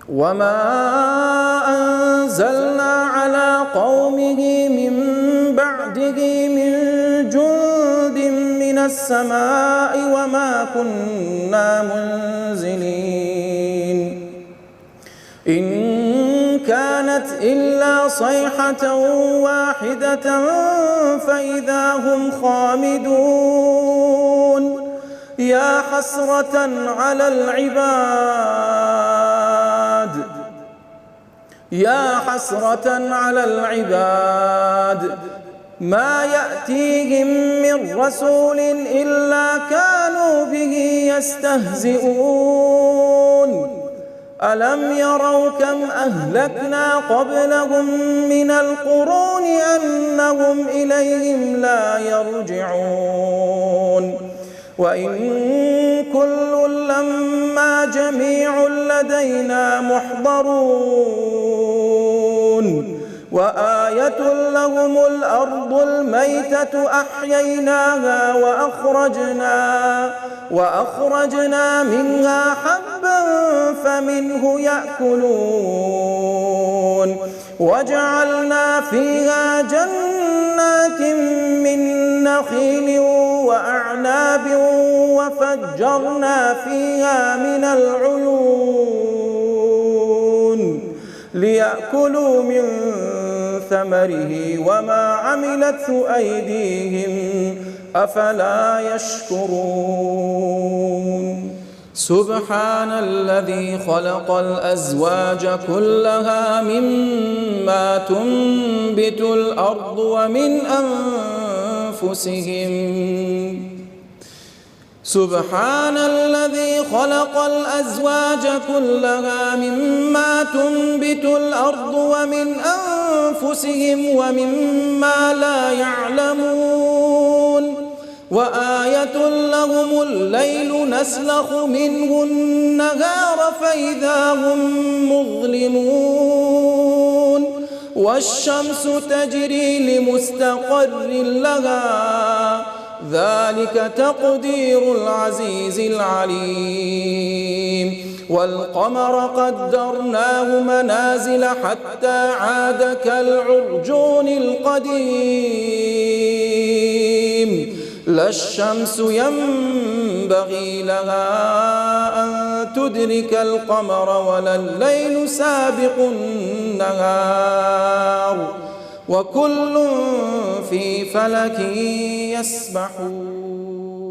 وما أنزلنا على قومه من بعده من جند من السماء وما كنا منزلين إن كانت إلا صيحة واحدة فإذا هم خامدون يا حسرة على العباد ما يأتيهم من رسول إلا كانوا به يستهزئون ألم يروا كم أهلكنا قبلهم من القرون أنهم إليهم لا يرجعون وإن كل لما جميع لدينا محضرون وآية لهم الأرض الميتة أحييناها وأخرجنا منها حبا فمنه يأكلون وجعلنا فيها جنات من نخيل وأعناب وفجرنا فيها من العيون ليأكلوا من ثمره وما عملته أيديهم أفلا يشكرون سبحان الذي خلق الأزواج كلها مما تنبت الأرض ومن أنفسهم سبحان الذي خلق الأزواج كلها مما تنبت الأرض ومن أنفسهم ومما لا يعلمون وآية لهم الليل نسلخ منه النهار فإذا هم مظلمون والشمس تجري لمستقر لها ذلك تقدير العزيز العليم والقمر قدرناه منازل حتى عاد كالعرجون القديم لا الشمس ينبغي لها أن تدرك القمر ولا الليل سابق النهار وكل في فلك يسبحون